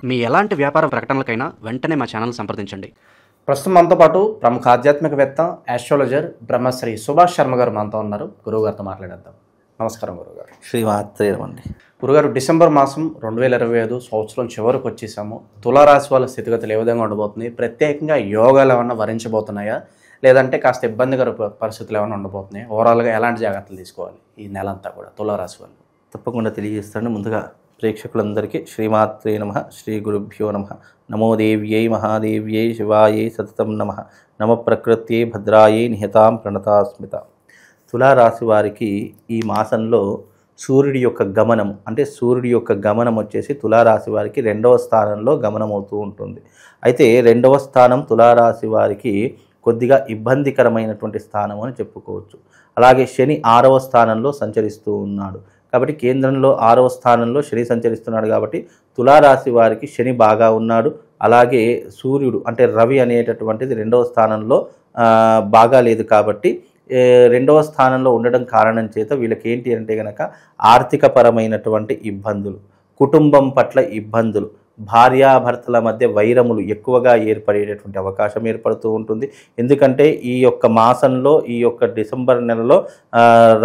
మీ ఎలాంటి వ్యాపార ప్రకటనలకైనా వెంటనే మా ఛానల్ సంప్రదించండి. ప్రస్తుతం మనతో పాటు ప్రముఖ ఆధ్యాత్మికవేత్త ఆస్ట్రాలజర్ బ్రహ్మశ్రీ సుభాష్ శర్మ గారు మనతో ఉన్నారు. గురువుగారితో మాట్లాడేద్దాం. నమస్కారం గురుగారు. శ్రీమాత్రే నమః. గురుగారు, డిసెంబర్ మాసం 2025 సంవత్సరం చివరికి వచ్చేసాము. తులారాశి వాళ్ళ స్థితిగతులు ఏ విధంగా ఉండబోతున్నాయి? ప్రత్యేకంగా యోగాలు ఏమన్నా వరించబోతున్నాయా, లేదంటే కాస్త ఇబ్బందికర పరిస్థితులు ఏమైనా ఉండబోతున్నాయి? ఓవరాల్గా ఎలాంటి జాగ్రత్తలు తీసుకోవాలి ఈ నెల అంతా కూడా తులారాశి వాళ్ళు? తప్పకుండా తెలియజేస్తాను. ముందుగా ప్రేక్షకులందరికీ శ్రీమాత్రే నమః, శ్రీ గురుభ్యో నమః. నమో దేవ్యై మహాదేవ్యై శివాయై సతతం నమః. నమ ప్రకృత్యై భద్రాయై నిహతాం ప్రణతాస్మిత. తులారాశి వారికి ఈ మాసంలో సూర్యుడి యొక్క గమనం, అంటే సూర్యుడి యొక్క గమనం వచ్చేసి తులారాశి వారికి 2వ స్థానంలో గమనం అవుతూ ఉంటుంది. అయితే 2వ స్థానం తులారాశి వారికి కొద్దిగా ఇబ్బందికరమైనటువంటి స్థానం అని చెప్పుకోవచ్చు. అలాగే శని 6వ స్థానంలో సంచరిస్తూ ఉన్నాడు. కాబట్టి కేంద్రంలో 6వ స్థానంలో శని సంచరిస్తున్నాడు. కాబట్టి తులారాశి వారికి శని బాగా ఉన్నాడు. అలాగే సూర్యుడు అంటే రవి అనేటటువంటిది 2వ స్థానంలో బాగా లేదు. కాబట్టి 2వ స్థానంలో ఉండడం కారణం చేత వీళ్ళకి ఏంటి అంటే కనుక ఆర్థికపరమైనటువంటి ఇబ్బందులు, కుటుంబం పట్ల ఇబ్బందులు, భార్యాభర్తల మధ్య వైరములు ఎక్కువగా ఏర్పడేటటువంటి అవకాశం ఏర్పడుతూ ఉంటుంది. ఎందుకంటే ఈ యొక్క మాసంలో, ఈ యొక్క డిసెంబర్ నెలలో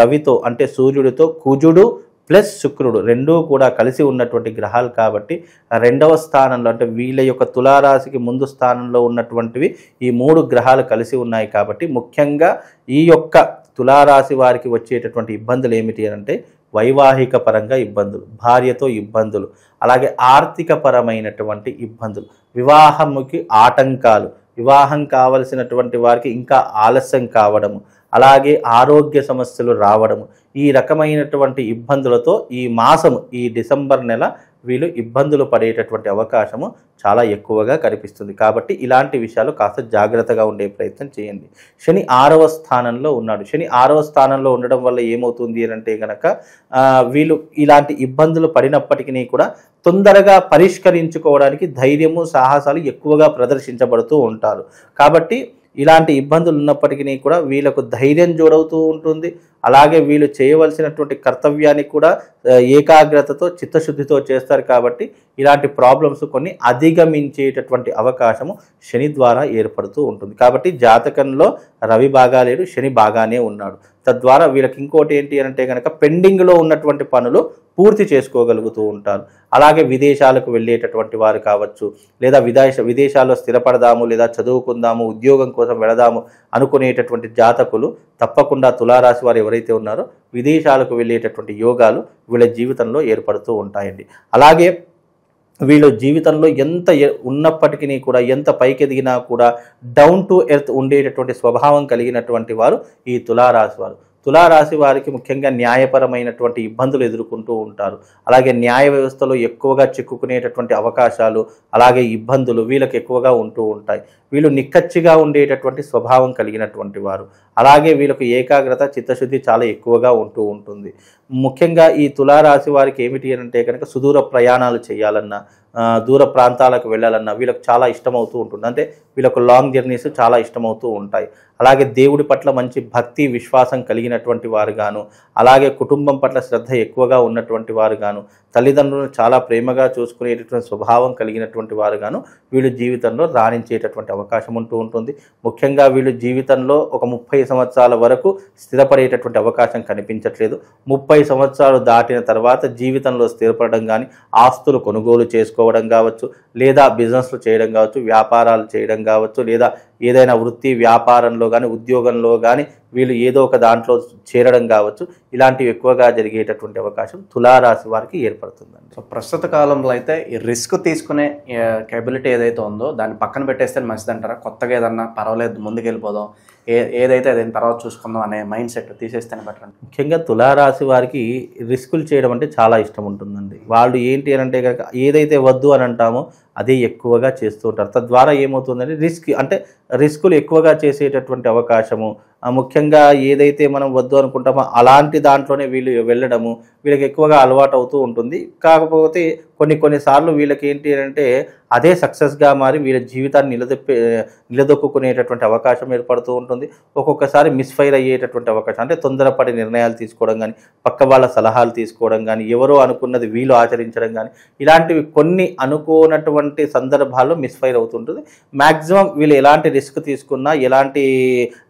రవితో అంటే సూర్యుడితో కుజుడు ప్లస్ శుక్రుడు రెండూ కూడా కలిసి ఉన్నటువంటి గ్రహాలు. కాబట్టి 2వ స్థానంలో అంటే వీళ్ళ యొక్క తులారాశికి ముందు స్థానంలో ఉన్నటువంటివి ఈ 3 గ్రహాలు కలిసి ఉన్నాయి. కాబట్టి ముఖ్యంగా ఈ యొక్క తులారాశి వారికి వచ్చేటటువంటి ఇబ్బందులు ఏమిటి అంటే వైవాహిక పరంగా ఇబ్బందులు, భార్యతో ఇబ్బందులు, అలాగే ఆర్థిక పరమైనటువంటి ఇబ్బందులు, వివాహముకి ఆటంకాలు, వివాహం కావలసినటువంటి వారికి ఇంకా ఆలస్యం కావడము, అలాగే ఆరోగ్య సమస్యలు రావడము, ఈ రకమైనటువంటి ఇబ్బందులతో ఈ మాసము, ఈ డిసెంబర్ నెల వీళ్ళు ఇబ్బందులు పడేటటువంటి అవకాశము చాలా ఎక్కువగా కనిపిస్తుంది. కాబట్టి ఇలాంటి విషయాలు కాస్త జాగ్రత్తగా ఉండే ప్రయత్నం చేయండి. శని 6వ స్థానంలో ఉన్నాడు. శని 6వ స్థానంలో ఉండడం వల్ల ఏమవుతుంది అంటే కనుక వీళ్ళు ఇలాంటి ఇబ్బందులు పడినప్పటికీ కూడా తొందరగా పరిష్కరించుకోవడానికి ధైర్యము, సాహసాలు ఎక్కువగా ప్రదర్శించబడుతూ ఉంటారు. కాబట్టి ఇలాంటి ఇబ్బందులు ఉన్నప్పటికీ కూడా వీళ్ళకు ధైర్యం జోడవుతూ ఉంటుంది. అలాగే వీళ్ళు చేయవలసినటువంటి కర్తవ్యాన్ని కూడా ఏకాగ్రతతో, చిత్తశుద్ధితో చేస్తారు. కాబట్టి ఇలాంటి ప్రాబ్లమ్స్ కొన్ని అధిగమించేటటువంటి అవకాశము శని ద్వారా ఏర్పడుతూ ఉంటుంది. కాబట్టి జాతకంలో రవి బాగా లేడు, శని బాగానే ఉన్నాడు. తద్వారా వీళ్ళకి ఇంకోటి ఏంటి అంటే కనుక పెండింగ్లో ఉన్నటువంటి పనులు పూర్తి చేసుకోగలుగుతూ ఉంటారు. అలాగే విదేశాలకు వెళ్ళేటటువంటి వారు కావచ్చు, లేదా విదేశాల్లో స్థిరపడదాము, లేదా చదువుకుందాము, ఉద్యోగం కోసం వెళదాము అనుకునేటటువంటి జాతకులు తప్పకుండా తులారాశి వారు ఎవరైతే ఉన్నారో విదేశాలకు వెళ్ళేటటువంటి యోగాలు వీళ్ళ జీవితంలో ఏర్పడుతూ ఉంటాయండి. అలాగే వీళ్ళు జీవితంలో ఎంత ఉన్నప్పటికీ కూడా, ఎంత పైకి ఎదిగినా కూడా డౌన్ టు ఎర్త్ ఉండేటటువంటి స్వభావం కలిగినటువంటి వారు ఈ తులారాశి వారు. తులారాశి వారికి ముఖ్యంగా న్యాయపరమైనటువంటి ఇబ్బందులు ఎదుర్కొంటూ ఉంటారు. అలాగే న్యాయ వ్యవస్థలో ఎక్కువగా చిక్కుకునేటటువంటి అవకాశాలు, అలాగే ఇబ్బందులు వీళ్ళకి ఎక్కువగా ఉంటూ ఉంటాయి. వీళ్ళు నిక్కచ్చిగా ఉండేటటువంటి స్వభావం కలిగినటువంటి వారు. అలాగే వీళ్ళకు ఏకాగ్రత, చిత్తశుద్ధి చాలా ఎక్కువగా ఉంటూ ఉంటుంది. ముఖ్యంగా ఈ తులారాశి వారికి ఏమిటి అంటే కనుక సుదూర ప్రయాణాలు చేయాలన్నా, దూర ప్రాంతాలకు వెళ్ళాలన్నా వీళ్ళకు చాలా ఇష్టమవుతూ ఉంటుంది. అంటే వీళ్ళకు లాంగ్ జర్నీస్ చాలా ఇష్టమవుతూ ఉంటాయి. అలాగే దేవుడి పట్ల మంచి భక్తి, విశ్వాసం కలిగినటువంటి వారు గాను, అలాగే కుటుంబం పట్ల శ్రద్ధ ఎక్కువగా ఉన్నటువంటి వారు గాను, తల్లిదండ్రులను చాలా ప్రేమగా చూసుకునేటటువంటి స్వభావం కలిగినటువంటి వారు గాను వీళ్ళు జీవితంలో రాణించేటటువంటి అవకాశం ఉంటూ ఉంటుంది. ముఖ్యంగా వీళ్ళు జీవితంలో ఒక 30 సంవత్సరాల వరకు స్థిరపడేటటువంటి అవకాశం కనిపించట్లేదు. 30 సంవత్సరాలు దాటిన తర్వాత జీవితంలో స్థిరపడడం కానీ, ఆస్తులు కొనుగోలు చేసుకోవడం కావచ్చు, లేదా బిజినెస్లు చేయడం కావచ్చు, వ్యాపారాలు చేయడం కావచ్చు, లేదా ఏదైనా వృత్తి వ్యాపారంలో కానీ, ఉద్యోగంలో కానీ వీళ్ళు ఏదో ఒక దాంట్లో చేరడం కావచ్చు, ఇలాంటివి ఎక్కువగా జరిగేటటువంటి అవకాశం తులారాశి వారికి ఏర్పడుతుందండి. సో ప్రస్తుత కాలంలో అయితే ఈ రిస్క్ తీసుకునే కేబిలిటీ ఏదైతే ఉందో దాన్ని పక్కన పెట్టేస్తే మంచిదంటారా? కొత్తగా ఏదన్నా పర్వాలేదు ముందుకు వెళ్ళిపోదాం, ఏదైతే అదేం తర్వాత చూసుకుందాం అనే మైండ్ సెట్ తీసేస్తేనే బెటర్ అండి. ముఖ్యంగా తులారాశి వారికి రిస్కులు చేయడం అంటే చాలా ఇష్టం ఉంటుందండి. వాళ్ళు ఏంటి అని అంటే కనుక ఏదైతే వద్దు అని అంటామో అదే ఎక్కువగా చేస్తూ ఉంటారు. తద్వారా ఏమవుతుందంటే రిస్కులు ఎక్కువగా చేసేటటువంటి అవకాశము, ముఖ్యంగా ఏదైతే మనం వద్దు అనుకుంటామో అలాంటి దాంట్లోనే వీళ్ళు వెళ్ళడము వీళ్ళకి ఎక్కువగా అలవాటు అవుతూ ఉంటుంది. కాకపోతే కొన్నిసార్లు వీళ్ళకి ఏంటి అంటే అదే సక్సెస్గా మారి వీళ్ళ జీవితాన్ని నిలదొక్కునేటటువంటి అవకాశం ఏర్పడుతూ ఉంటుంది. ఒక్కొక్కసారి మిస్ఫైర్ అయ్యేటటువంటి అవకాశం, అంటే తొందరపడి నిర్ణయాలు తీసుకోవడం కానీ, పక్క వాళ్ళ సలహాలు తీసుకోవడం కానీ, ఎవరో అనుకున్నది వీళ్ళు ఆచరించడం కానీ, ఇలాంటివి కొన్ని అనుకోనటువంటి సందర్భాల్లో మిస్ఫైర్ అవుతుంటుంది. మ్యాక్సిమం వీళ్ళు ఎలాంటి రిస్క్ తీసుకున్నా, ఎలాంటి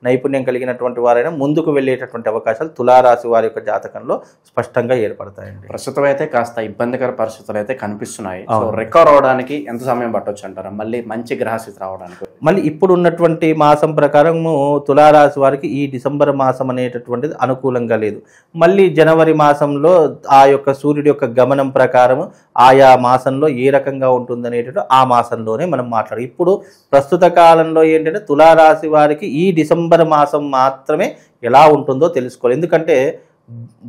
నైపుణ్యం కలిగినటువంటి వారైనా ముందుకు వెళ్ళేటటువంటి అవకాశాలు తులారాశి వారి యొక్క జాతకంలో స్పష్టంగా ఏర్పడతాయండి. ప్రస్తుతం అయితే కాస్త ఇబ్బందికర పరిస్థితులు అయితే కనిపిస్తున్నాయి. సో రికవర్ అవడానికి ఎంత సమయం పట్టొచ్చు అంటారా, మళ్ళీ మంచి గ్రహస్థితి రావడానికి? మళ్ళీ ఇప్పుడు ఉన్నటువంటి మాసం ప్రకారము తులారాశి వారికి ఈ డిసెంబర్ మాసం అనేటటువంటిది అనుకూలంగా లేదు. మళ్ళీ జనవరి మాసంలో ఆ యొక్క సూర్యుడి యొక్క గమనం ప్రకారం ఆయా మాసంలో ఏ రకంగా ఉంటుందనేటట్టు ఆ మాసంలోనే మనం మాట్లాడాలి. ఇప్పుడు ప్రస్తుత కాలంలో ఏంటంటే తులారాశి వారికి ఈ డిసెంబర్ మాసం మాత్రమే ఎలా ఉంటుందో తెలుసుకోవాలి. ఎందుకంటే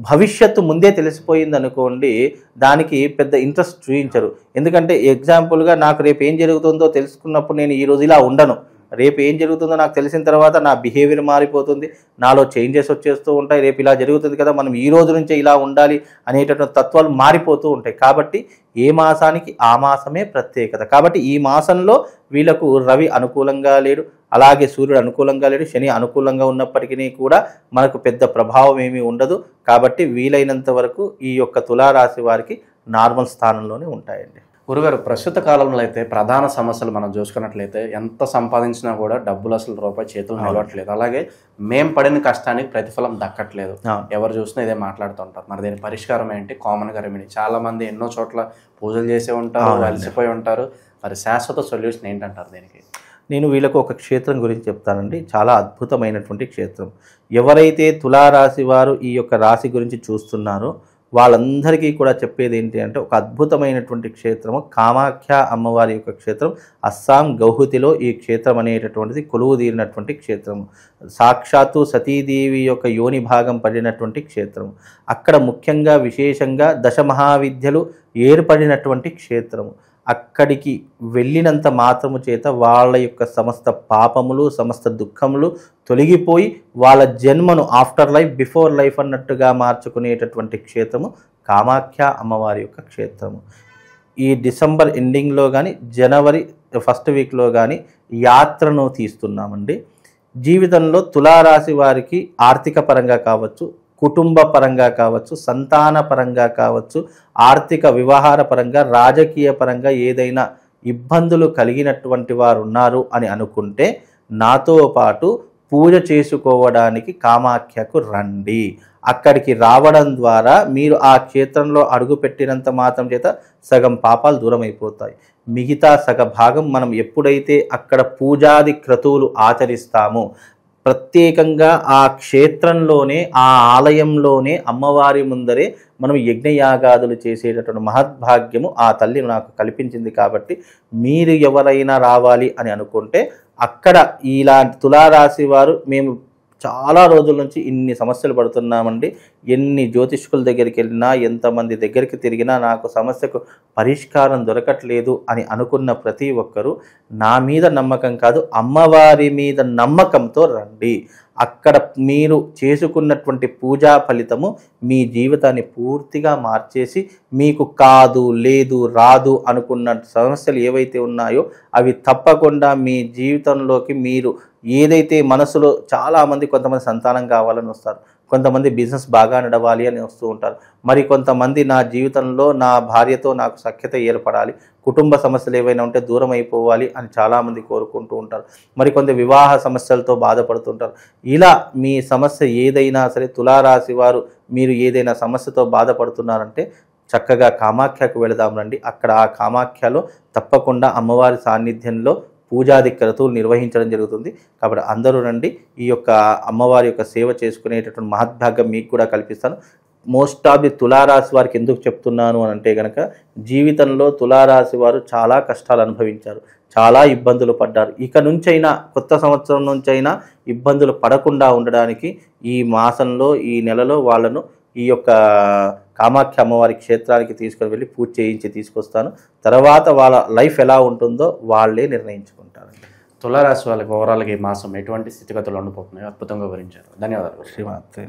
భవిష్యత్తు ముందే తెలిసిపోయింది అనుకోండి, దానికి పెద్ద ఇంట్రెస్ట్ చూపించరు. ఎందుకంటే ఎగ్జాంపుల్గా నాకు రేపు ఏం జరుగుతుందో తెలుసుకున్నప్పుడు నేను ఈరోజు ఇలా ఉండను. రేపు ఏం జరుగుతుందో నాకు తెలిసిన తర్వాత నా బిహేవియర్ మారిపోతుంది, నాలో చేంజెస్ వచ్చేస్తూ ఉంటాయి. రేపు ఇలా జరుగుతుంది కదా, మనం ఈ రోజు నుంచే ఇలా ఉండాలి అనేటటువంటి తత్వాలు మారిపోతూ ఉంటాయి. కాబట్టి ఏ మాసానికి ఆ మాసమే ప్రత్యేకత. కాబట్టి ఈ మాసంలో వీళ్ళకు రవి అనుకూలంగా లేడు, అలాగే సూర్యుడు అనుకూలంగా లేడు, శని అనుకూలంగా ఉన్నప్పటికీ కూడా మనకు పెద్ద ప్రభావం ఏమీ ఉండదు. కాబట్టి వీలైనంత వరకు ఈ యొక్క తులారాశి వారికి నార్మల్ స్థానంలోనే ఉంటాయండి. గురుగారు, ప్రస్తుత కాలంలో అయితే ప్రధాన సమస్యలు మనం చూసుకున్నట్లయితే ఎంత సంపాదించినా కూడా డబ్బులు అసలు రూపాయి చేతులు నిలవట్లేదు, అలాగే మేం పడిన కష్టానికి ప్రతిఫలం దక్కట్లేదు. ఎవరు చూసినా ఇదే మాట్లాడుతూ ఉంటారు. మరి దీని పరిష్కారం ఏంటి? కామన్గా రెమెడీ చాలా మంది ఎన్నో చోట్ల పూజలు చేసే ఉంటారు, అలసిపోయి ఉంటారు. మరి శాశ్వత సొల్యూషన్ ఏంటంటారు దీనికి? నేను వీళ్ళకు ఒక క్షేత్రం గురించి చెప్తానండి. చాలా అద్భుతమైనటువంటి క్షేత్రం. ఎవరైతే తులారాశి వారు ఈ యొక్క రాశి గురించి చూస్తున్నారో వాళ్ళందరికీ కూడా చెప్పేది ఏంటి అంటే, ఒక అద్భుతమైనటువంటి క్షేత్రము కామాఖ్య అమ్మవారి యొక్క క్షేత్రం. అస్సాం గౌహతిలో ఈ క్షేత్రం అనేటటువంటిది కొలువు తీరినటువంటి క్షేత్రము. సాక్షాత్తు సతీదేవి యొక్క యోని భాగం పడినటువంటి క్షేత్రము. అక్కడ ముఖ్యంగా విశేషంగా దశమహావిద్యలు ఏర్పడినటువంటి క్షేత్రము. అక్కడికి వెళ్ళినంత మాత్రము చేత వాళ్ళ యొక్క సమస్త పాపములు, సమస్త దుఃఖములు తొలగిపోయి వాళ్ళ జన్మను ఆఫ్టర్ లైఫ్ బిఫోర్ లైఫ్ అన్నట్టుగా మార్చుకునేటటువంటి క్షేత్రము కామాఖ్య అమ్మవారి యొక్క క్షేత్రము. ఈ డిసెంబర్ ఎండింగ్లో కానీ జనవరి ఫస్ట్ వీక్లో కానీ యాత్రను తీస్తున్నామండి. జీవితంలో తులారాశి వారికి ఆర్థిక పరంగా కావచ్చు, కుటుంబ పరంగా కావచ్చు, సంతాన పరంగా కావచ్చు, ఆర్థిక వ్యవహార పరంగా, రాజకీయ పరంగా ఏదైనా ఇబ్బందులు కలిగినటువంటి వారు ఉన్నారు అని అనుకుంటే నాతో పాటు పూజ చేసుకోవడానికి కామాఖ్యకు రండి. అక్కడికి రావడం ద్వారా మీరు ఆ క్షేత్రంలో అడుగుపెట్టినంత మాత్రం చేత సగం పాపాలు దూరం అయిపోతాయి. మిగతా సగ భాగం మనం ఎప్పుడైతే అక్కడ పూజాది క్రతువులు ఆచరిస్తామో, ప్రత్యేకంగా ఆ క్షేత్రంలోనే, ఆ ఆలయంలోనే అమ్మవారి ముందరే మనం యజ్ఞయాగాదులు చేసేటటువంటి మహద్భాగ్యము ఆ తల్లి నాకు కల్పించింది. కాబట్టి మీరు ఎవరైనా రావాలి అని అనుకుంటే అక్కడ ఇలాంటి తులారాశి వారు మేము చాలా రోజుల నుంచి ఇన్ని సమస్యలు పడుతున్నామండి, ఎన్ని జ్యోతిష్కుల దగ్గరికి వెళ్ళినా, ఎంతమంది దగ్గరికి తిరిగినా నాకు సమస్యకు పరిష్కారం దొరకట్లేదు అని అనుకున్న ప్రతి ఒక్కరూ నా మీద నమ్మకం కాదు, అమ్మవారి మీద నమ్మకంతో రండి. అక్కడ మీరు చేసుకున్నటువంటి పూజా ఫలితము మీ జీవితాన్ని పూర్తిగా మార్చేసి మీకు కాదు, లేదు, రాదు అనుకున్న సమస్యలు ఏవైతే ఉన్నాయో అవి తప్పకుండా మీ జీవితంలోకి మీరు ఏదైతే మనసులో చాలామంది, కొంతమంది సంతానం కావాలని వస్తారు, కొంతమంది బిజినెస్ బాగా నడవాలి అని వస్తూ ఉంటారు, మరి కొంతమంది నా జీవితంలో నా భార్యతో నాకు సఖ్యత ఏర్పడాలి, కుటుంబ సమస్యలు ఏవైనా ఉంటే దూరం అయిపోవాలి అని చాలామంది కోరుకుంటూ ఉంటారు, మరి కొంత వివాహ సమస్యలతో బాధపడుతుంటారు. ఇలా మీ సమస్య ఏదైనా సరే, తులారాశి వారు మీరు ఏదైనా సమస్యతో బాధపడుతున్నారంటే చక్కగా కామాఖ్యకు వెళదాం రండి. అక్కడ ఆ కామాఖ్యలో తప్పకుండా అమ్మవారి సాన్నిధ్యంలో పూజాది క్రతువులు నిర్వహించడం జరుగుతుంది. కాబట్టి అందరూ రండి. ఈ యొక్క అమ్మవారి యొక్క సేవ చేసుకునేటటువంటి మహద్భాగ్యం మీకు కూడా కల్పిస్తాను. మోస్ట్ ఆఫ్ ది తులారాశి వారికి ఎందుకు చెప్తున్నాను అని అంటే కనుక, జీవితంలో తులారాశి వారు చాలా కష్టాలు అనుభవించారు, చాలా ఇబ్బందులు పడ్డారు. ఇక నుంచైనా, కొత్త సంవత్సరం నుంచైనా ఇబ్బందులు పడకుండా ఉండడానికి ఈ మాసంలో, ఈ నెలలో వాళ్ళను ఈ యొక్క కామాఖ్య అమ్మవారి క్షేత్రానికి తీసుకొని వెళ్ళి పూజ చేయించి తీసుకొస్తాను. తర్వాత వాళ్ళ లైఫ్ ఎలా ఉంటుందో వాళ్ళే నిర్ణయించుకుంటారండి. తులారాశి వాళ్ళకి ఓవరాల్గా ఈ మాసం ఎటువంటి స్థితిగతులు ఉండిపోతున్నాయో అద్భుతంగా వివరించారు. ధన్యవాదాలు. శ్రీమాతే.